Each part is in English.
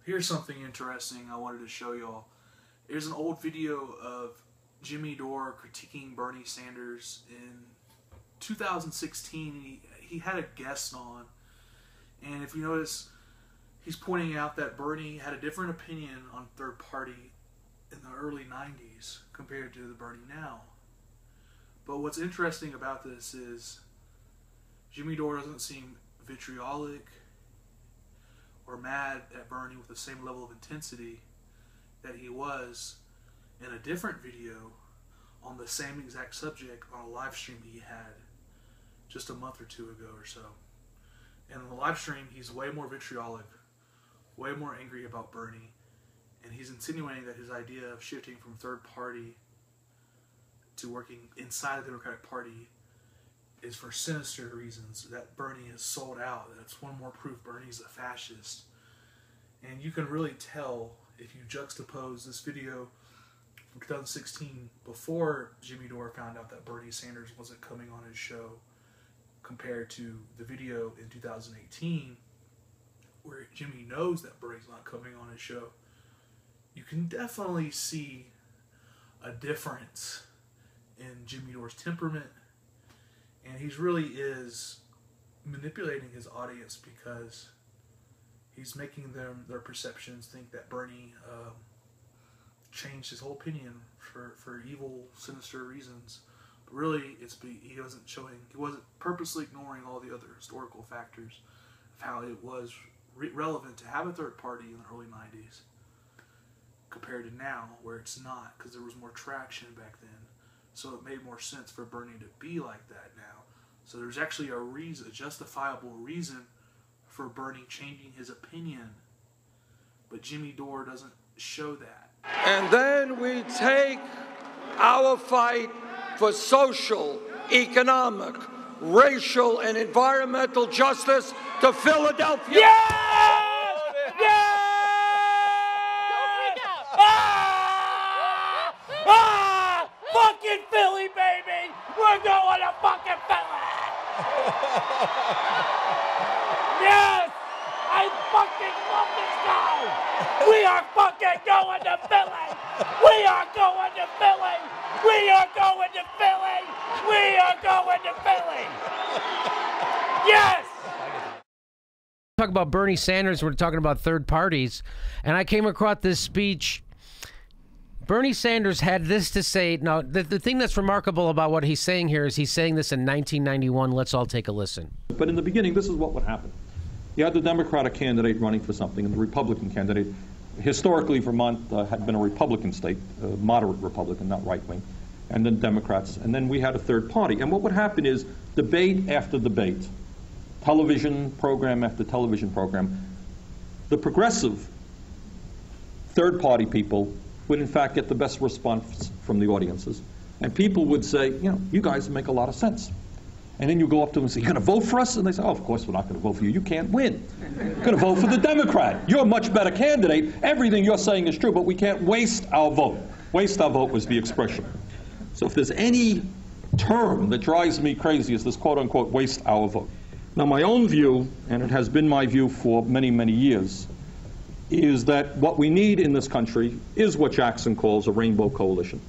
Here's something interesting I wanted to show y'all. There's an old video of Jimmy Dore critiquing Bernie Sanders in 2016. He had a guest on, and if you notice, he's pointing out that Bernie had a different opinion on third party in the early 90s compared to the Bernie now. But what's interesting about this is Jimmy Dore doesn't seem vitriolic or mad at Bernie with the same level of intensity that he was in a different video on the same exact subject on a live stream he had just a month or two ago or so. And in the live stream, he's way more vitriolic, way more angry about Bernie, and he's insinuating that his idea of shifting from third party to working inside the Democratic Party is for sinister reasons, that Bernie is sold out. That's one more proof Bernie's a fascist. And you can really tell if you juxtapose this video from 2016 before Jimmy Dore found out that Bernie Sanders wasn't coming on his show compared to the video in 2018 where Jimmy knows that Bernie's not coming on his show. You can definitely see a difference in Jimmy Dore's temperament. And he really is manipulating his audience because he's making their perceptions think that Bernie changed his whole opinion for evil, sinister reasons. But really, he wasn't purposely ignoring all the other historical factors of how it was relevant to have a third party in the early 90s compared to now, where it's not, because there was more traction back then. So it made more sense for Bernie to be like that now. So there's actually a justifiable reason for Bernie changing his opinion. But Jimmy Dore doesn't show that. And then we take our fight for social, economic, racial, and environmental justice to Philadelphia. Yes! Yes! Fucking Philly, baby! We're going to fucking Philly! Yes! I fucking love this guy! We are fucking going to Philly! We are going to Philly! We are going to Philly! We are going to Philly! Yes! Talk about Bernie Sanders, we're talking about third parties, and I came across this speech. Bernie Sanders had this to say. Now, the thing that's remarkable about what he's saying here is he's saying this in 1991. Let's all take a listen. But in the beginning, this is what would happen. You had the Democratic candidate running for something and the Republican candidate. Historically, Vermont had been a Republican state, moderate Republican, not right-wing, and then Democrats. And then we had a third party. And what would happen is debate after debate, television program after television program, the progressive third party people would in fact get the best response from the audiences. And people would say, you know, you guys make a lot of sense. And then you go up to them and say, you're going to vote for us? And they say, oh, of course we're not going to vote for you. You can't win. You're going to vote for the Democrat. You're a much better candidate. Everything you're saying is true, but we can't waste our vote. Waste our vote was the expression. So if there's any term that drives me crazy, is this quote-unquote waste our vote. Now, my own view, and it has been my view for many, many years, is that what we need in this country is what Jackson calls a rainbow coalition.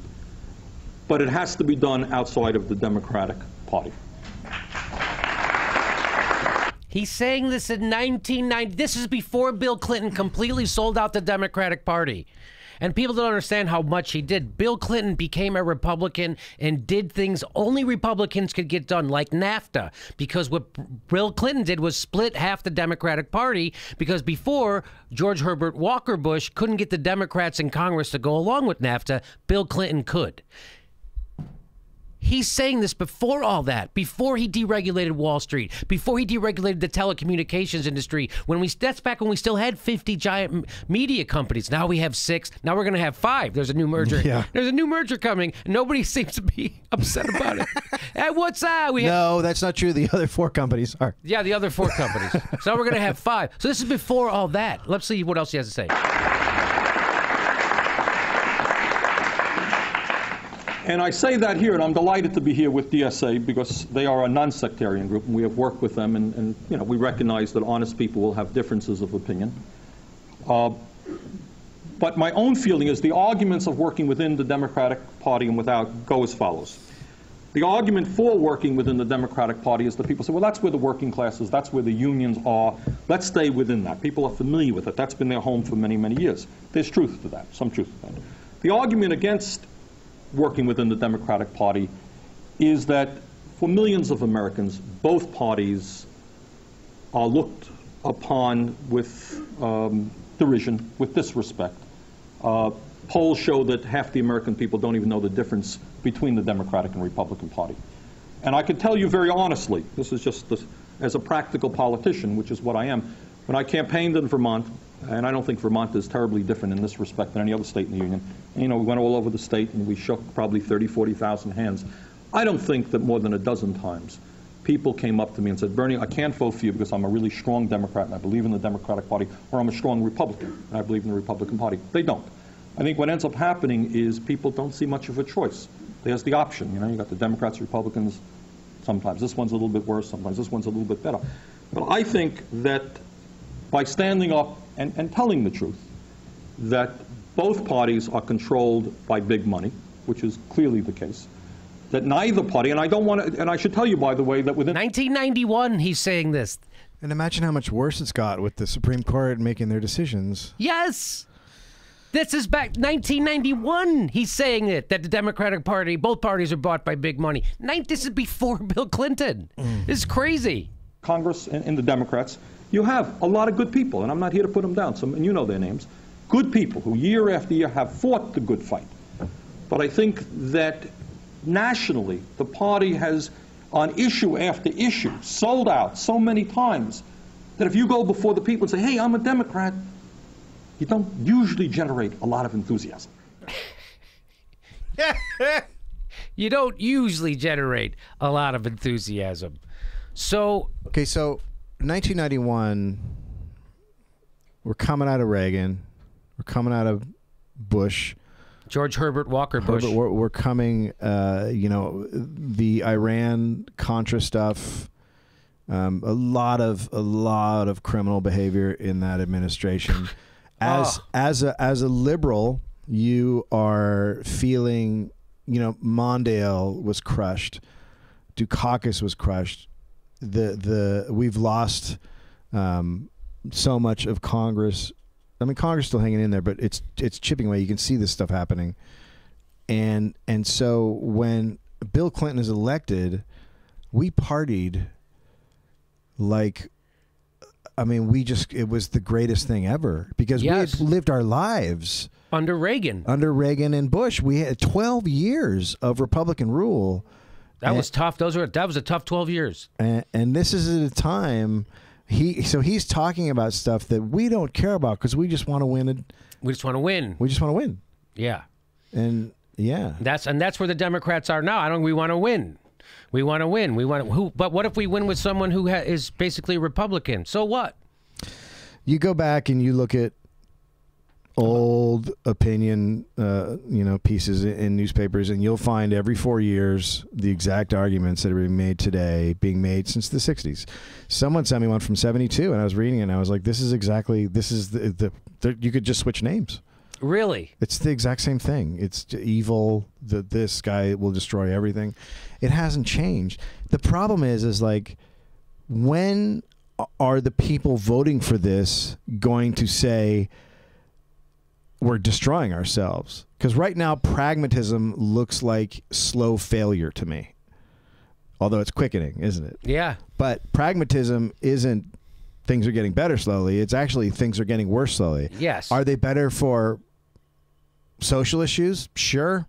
But it has to be done outside of the Democratic Party. He's saying this in 1990. This is before Bill Clinton completely sold out the Democratic Party. And people don't understand how much he did. Bill Clinton became a Republican and did things only Republicans could get done, like NAFTA, because what Bill Clinton did was split half the Democratic Party, because before, George Herbert Walker Bush couldn't get the Democrats in Congress to go along with NAFTA. Bill Clinton could. He's saying this before all that, before he deregulated Wall Street, before he deregulated the telecommunications industry. That's back when we still had 50 giant media companies. Now we have 6. Now we're going to have 5. There's a new merger. Yeah. There's a new merger coming. Nobody seems to be upset about it. Hey, what's that? No, that's not true. The other 4 companies are. Yeah, the other 4 companies. So we're going to have 5. So this is before all that. Let's see what else he has to say. And I say that here, and I'm delighted to be here with DSA because they are a non-sectarian group, and we have worked with them, and you know, we recognize that honest people will have differences of opinion. But my own feeling is the arguments of working within the Democratic Party and without go as follows. The argument for working within the Democratic Party is that people say, well, that's where the working class is, that's where the unions are, let's stay within that. People are familiar with it. That's been their home for many, many years. There's truth to that, some truth to that. The argument against working within the Democratic Party is that for millions of Americans, both parties are looked upon with derision, with disrespect. Polls show that half the American people don't even know the difference between the Democratic and Republican Party. And I can tell you very honestly, this is just as a practical politician, which is what I am, when I campaigned in Vermont, and I don't think Vermont is terribly different in this respect than any other state in the Union. And, you know, we went all over the state and we shook probably 30, 40,000 hands. I don't think that more than a dozen times people came up to me and said, Bernie, I can't vote for you because I'm a really strong Democrat and I believe in the Democratic Party, or I'm a strong Republican and I believe in the Republican Party. They don't. I think what ends up happening is people don't see much of a choice. There's the option, you know, you got the Democrats, Republicans, sometimes this one's a little bit worse, sometimes this one's a little bit better. But I think that by standing up and telling the truth, that both parties are controlled by big money, which is clearly the case, that neither party, and I don't want to, and I should tell you, by the way, that within 1991, he's saying this. And imagine how much worse it's got with the Supreme Court making their decisions. Yes. This is back 1991. He's saying it, that the Democratic Party, both parties are bought by big money. This is before Bill Clinton. This is crazy. Congress and the Democrats, you have a lot of good people, and I'm not here to put them down, and you know their names, good people who year after year have fought the good fight. But I think that nationally, the party has, on issue after issue, sold out so many times that if you go before the people and say, hey, I'm a Democrat, you don't usually generate a lot of enthusiasm. You don't usually generate a lot of enthusiasm. So... Okay, so 1991, we're coming out of Reagan, we're coming out of Bush. George Herbert Walker Bush. We're coming, you know, the Iran-Contra stuff, a lot of criminal behavior in that administration. As a liberal, you are feeling, you know, Mondale was crushed, Dukakis was crushed. We've lost so much of Congress. I mean, Congress is still hanging in there, but it's chipping away. You can see this stuff happening, and so when Bill Clinton is elected, we partied like, I mean, it was the greatest thing ever because we had lived our lives under Reagan and Bush. We had 12 years of Republican rule. That was tough. That was a tough 12 years. And this is at a time. He's talking about stuff that we don't care about because we just want to win. We just want to win. We just want to win. Yeah. And yeah. That's where the Democrats are now. We want to win. We want to win. But what if we win with someone who is basically Republican? So what? You go back and you look at old opinion, pieces in newspapers, and you'll find every 4 years the exact arguments that are being made today being made since the 60s. Someone sent me one from 72, and I was reading it, and I was like, this is the you could just switch names. Really? It's the exact same thing. It's evil. This guy will destroy everything. It hasn't changed. The problem is like, when are the people voting for this going to say, we're destroying ourselves? Because right now, pragmatism looks like slow failure to me. Although it's quickening, isn't it? Yeah. But pragmatism isn't things are getting better slowly. It's actually things are getting worse slowly. Yes. Are they better for social issues? Sure.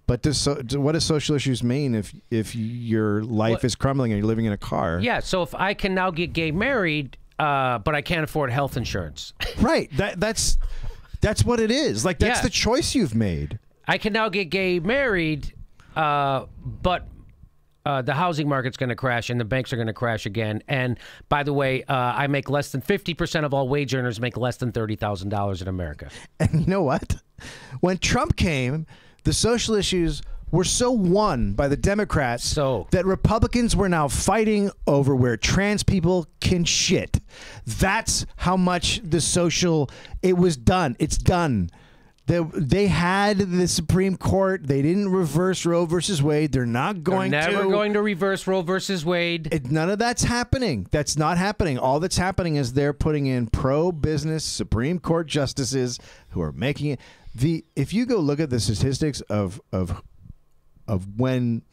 But what does social issues mean if your life is crumbling and you're living in a car? Yeah, so if I can now get gay married, but I can't afford health insurance. Right. That's what it is. Like, that's the choice you've made. I can now get gay married, but the housing market's going to crash and the banks are going to crash again. And by the way, I make less than 50% of all wage earners make less than $30,000 in America. And you know what? When Trump came, the social issues were so won by the Democrats So- that Republicans were now fighting over where trans people can shit. That's how much the social, it was done. It's done. They had the Supreme Court. They didn't reverse Roe versus Wade. They're not going They're never going to reverse Roe versus Wade. None of that's happening. That's not happening. All that's happening is they're putting in pro-business Supreme Court justices who are making it. If you go look at the statistics of when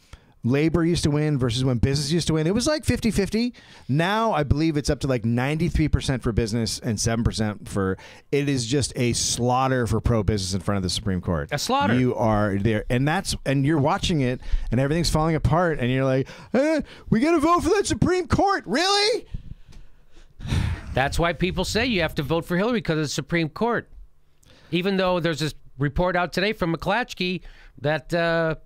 labor used to win versus when business used to win, it was like 50-50. Now I believe it's up to like 93% for business and 7% for. It is just a slaughter for pro-business in front of the Supreme Court. A slaughter. You are there, and you're watching it, and everything's falling apart, and you're like, we got to vote for that Supreme Court, really? That's why people say you have to vote for Hillary because of the Supreme Court. Even though there's this report out today from McClatchy that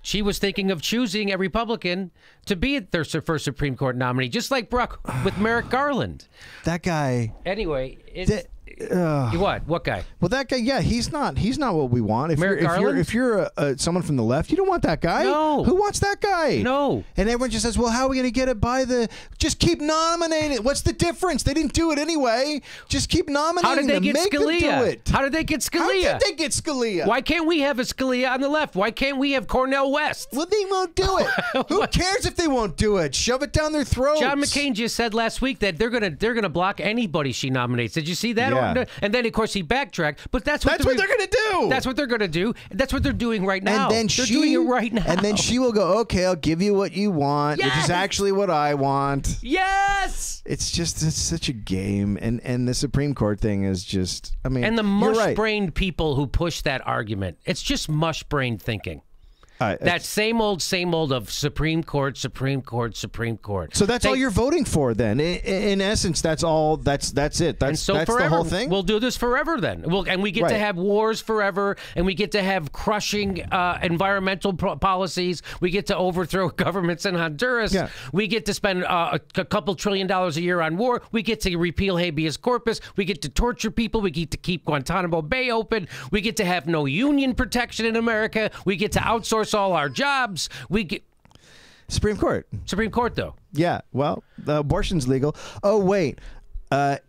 she was thinking of choosing a Republican to be their first Supreme Court nominee, just like Brock with Merrick Garland. That guy. Anyway, what guy? Well, that guy, yeah, he's not what we want. If you're someone from the left, you don't want that guy. No. Who wants that guy? No. And everyone just says, well, how are we going to get it by the? Just keep nominating. What's the difference? They didn't do it anyway. Just keep nominating. How did they get Make Scalia? them do it. How did they get Scalia? How did they get Scalia? Why can't we have a Scalia on the left? Why can't we have Cornel West? Well, they won't do it. Who cares if they won't do it? Shove it down their throats. John McCain just said last week that they're gonna block anybody she nominates. Did you see that? Yeah. And then of course he backtracked. But that's what they're gonna do. That's what they're gonna do. That's what they're doing right now. And then they're doing it right now. And then she will go, okay, I'll give you what you want, which is actually what I want. Yes. It's such a game, and the Supreme Court thing is just. I mean, and the mush-brained people who push that argument. It's just mush-brained thinking. That same old of Supreme Court, Supreme Court, Supreme Court. So that's all you're voting for, then. In essence, that's all. That's it. That's forever, the whole thing. We'll do this forever, then. And we get to have wars forever, and we get to have crushing environmental policies. We get to overthrow governments in Honduras. Yeah. We get to spend a couple $1 trillion a year on war. We get to repeal habeas corpus. We get to torture people. We get to keep Guantanamo Bay open. We get to have no union protection in America. We get to outsource all our jobs. We get Supreme Court, though. Yeah, well, the abortion's legal. Oh wait,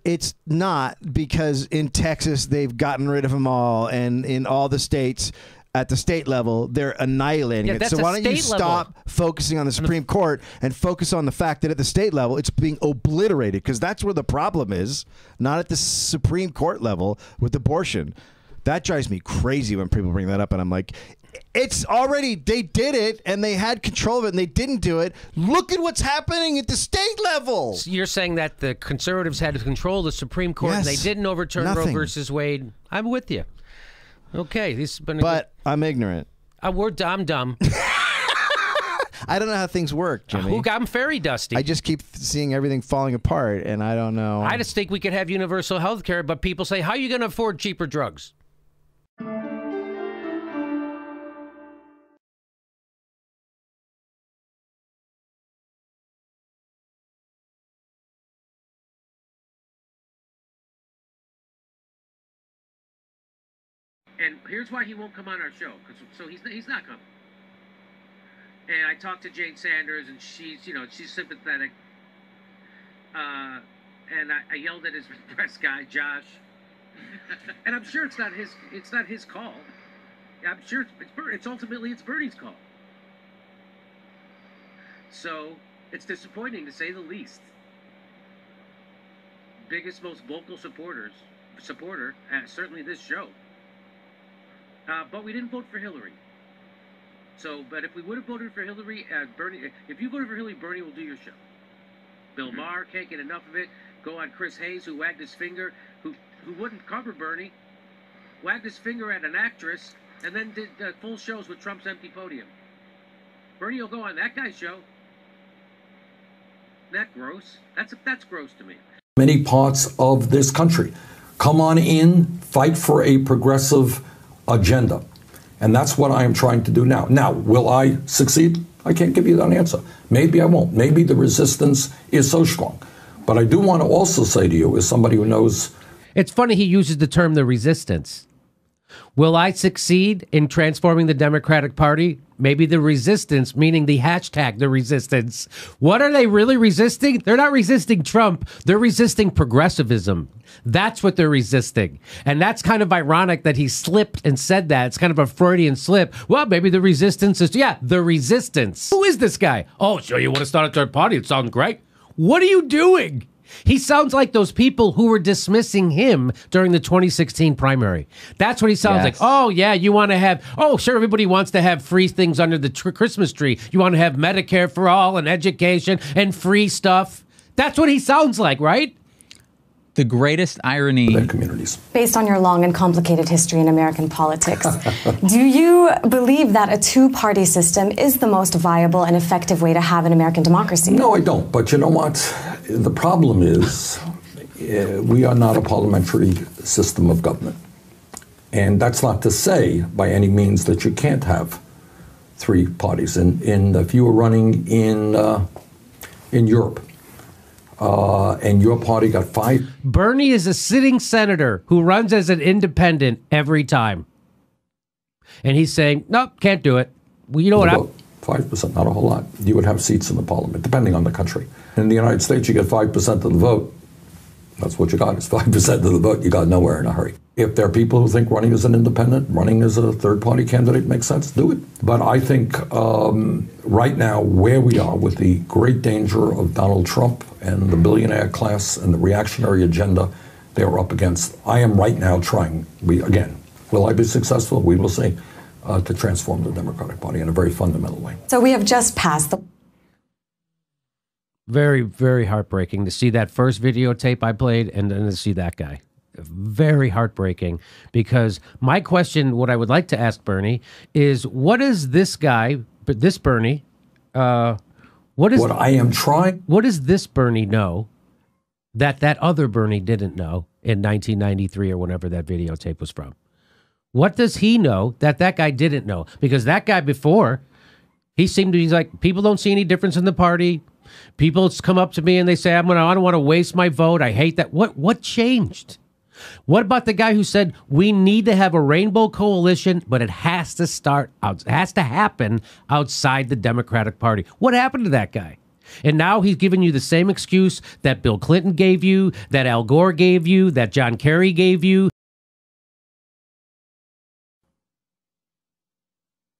it's not, because in Texas they've gotten rid of them all, and in all the states at the state level they're annihilating it. So why don't you stop focusing on the Supreme Court and focus on the fact that at the state level it's being obliterated, because that's where the problem is, not at the Supreme Court level with abortion. That drives me crazy when people bring that up, and I'm like, it's already, they did it, and they had control of it, and they didn't do it. Look at what's happening at the state level. So you're saying that the conservatives had control of the Supreme Court, and they didn't overturn Roe versus Wade. I'm with you. Okay, this has been I'm ignorant. I'm dumb. I don't know how things work, Jimmy. I'm fairy dusty. I just keep seeing everything falling apart, and I don't know. I just think we could have universal health care, but people say, how are you going to afford cheaper drugs? And here's why he won't come on our show. So he's not coming. And I talked to Jane Sanders, and she's sympathetic. And I yelled at his press guy, Josh. And I'm sure it's not his call. I'm sure it's ultimately Bernie's call. So it's disappointing, to say the least. Biggest, most vocal supporter at certainly this show. But we didn't vote for Hillary. So, but if we would have voted for Hillary, Bernie, if you voted for Hillary, Bernie will do your show. Bill Maher can't get enough of it. Go on Chris Hayes, who wagged his finger, who wouldn't cover Bernie, wagged his finger at an actress, and then did full shows with Trump's empty podium. Bernie will go on that guy's show. That gross? That's gross to me. Many parts of this country. Come on in, fight for a progressive agenda. And that's what I am trying to do now. Now, will I succeed? I can't give you that answer. Maybe I won't. Maybe the resistance is so strong. But I do want to also say to you, as somebody who knows... It's funny he uses the term the resistance. Will I succeed in transforming the Democratic Party? Maybe the resistance, meaning the hashtag, the resistance. What are they really resisting? They're not resisting Trump. They're resisting progressivism. That's what they're resisting. And that's kind of ironic that he slipped and said that. It's kind of a Freudian slip. Well, maybe the resistance is, yeah, the resistance. Who is this guy? Oh, so you want to start a third party? It sounds great. What are you doing? He sounds like those people who were dismissing him during the 2016 primary. That's what he sounds like. Oh, yeah, you want to have, oh, sure, everybody wants to have free things under the Christmas tree. You want to have Medicare for all and education and free stuff. That's what he sounds like, right? The greatest irony. Their communities. Based on your long and complicated history in American politics, do you believe that a two-party system is the most viable and effective way to have an American democracy? No, I don't. But you know what? The problem is we are not a parliamentary system of government. And that's not to say by any means that you can't have three parties. If you were running in Europe, and your party got 5. Bernie is a sitting senator who runs as an independent every time. And he's saying, nope, can't do it. Well, you know what? 5%, not a whole lot. You would have seats in the parliament, depending on the country. In the United States, you get 5% of the vote. That's what you got. It's 5% of the vote. You got nowhere in a hurry. If there are people who think running as an independent, running as a third-party candidate makes sense, do it. But I think right now, where we are with the great danger of Donald Trump and the billionaire class and the reactionary agenda they are up against, I am right now trying, will I be successful? We will see, to transform the Democratic Party in a very fundamental way. So we have just passed the... Very, very heartbreaking to see that first videotape I played and then to see that guy. Very heartbreaking, because my question, what I would like to ask Bernie is, what is this guy, but this Bernie, what I am trying? What does this Bernie know that that other Bernie didn't know in 1993 or whenever that videotape was from? What does he know that that guy didn't know? Because that guy before, he seemed to be like, people don't see any difference in the party. People come up to me and they say, I don't want to waste my vote. I hate that. What changed? What about the guy who said we need to have a rainbow coalition, but it has to start out, it has to happen outside the Democratic Party? What happened to that guy? And now he's giving you the same excuse that Bill Clinton gave you, that Al Gore gave you, that John Kerry gave you.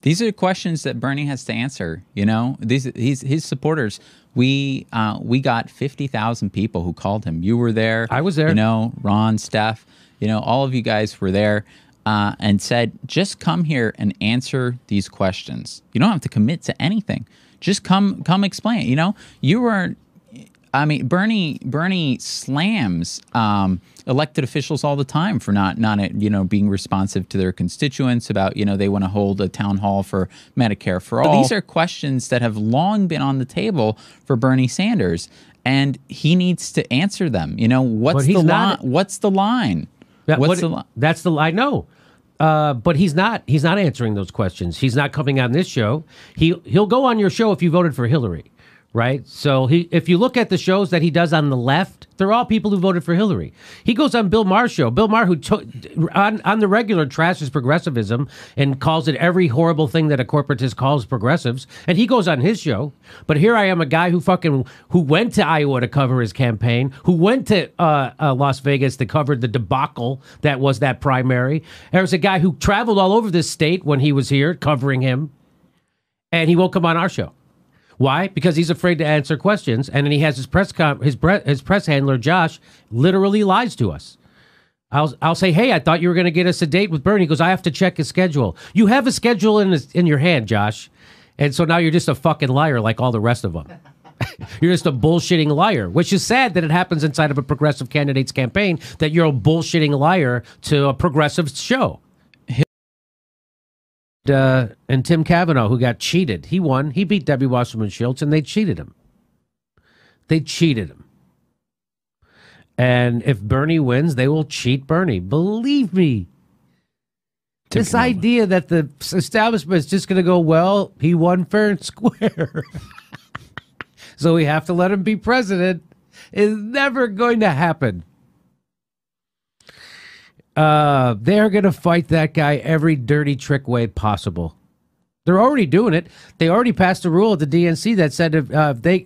These are questions that Bernie has to answer. You know, his supporters. We got 50,000 people who called him. You were there. I was there. You know, Ron, Steph. You know, all of you guys were there, and said, just come here and answer these questions. You don't have to commit to anything. Just come explain it. You know, you were. I mean, Bernie slams elected officials all the time for not being responsive to their constituents about, they want to hold a town hall for Medicare for all. But these are questions that have long been on the table for Bernie Sanders, and he needs to answer them. What's the line? What's the line? That's the line. No. But he's not answering those questions. He's not coming on this show. He'll go on your show if you voted for Hillary. Right. So if you look at the shows that he does on the left, they're all people who voted for Hillary. He goes on Bill Maher's show. Bill Maher, who on the regular trashes progressivism and calls it every horrible thing that a corporatist calls progressives. And he goes on his show. But here I am, a guy who went to Iowa to cover his campaign, who went to Las Vegas to cover the debacle that was that primary. There's a guy who traveled all over this state when he was here covering him. And he won't come on our show. Why? Because he's afraid to answer questions, and then he has his press handler Josh literally lies to us. I'll say, hey, I thought you were going to get us a date with Bernie. He goes, I have to check his schedule. You have a schedule in your hand, Josh, and so now you're just a fucking liar like all the rest of them. You're just a bullshitting liar, which is sad that it happens inside of a progressive candidate's campaign that you're a bullshitting liar to a progressive show. And Tim Kavanaugh, who got cheated. He won. He beat Debbie Wasserman Schultz, and they cheated him. And if Bernie wins, they will cheat Bernie. Believe me. This idea that the establishment is just going to go, well, he won fair and square, so we have to let him be president, is never going to happen. They're going to fight that guy every dirty trick way possible. They're already doing it. They already passed a rule at the DNC that said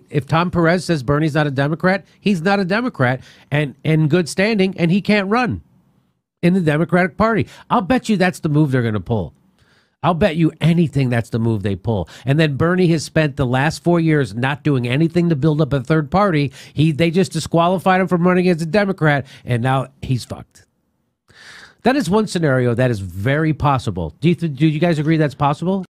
if Tom Perez says Bernie's not a Democrat, he's not a Democrat and in good standing, and he can't run in the Democratic Party. I'll bet you that's the move they're going to pull. I'll bet you anything that's the move they pull. And then Bernie has spent the last 4 years not doing anything to build up a third party. They just disqualified him from running as a Democrat, and now he's fucked. That is one scenario that is very possible. Do you guys agree that's possible?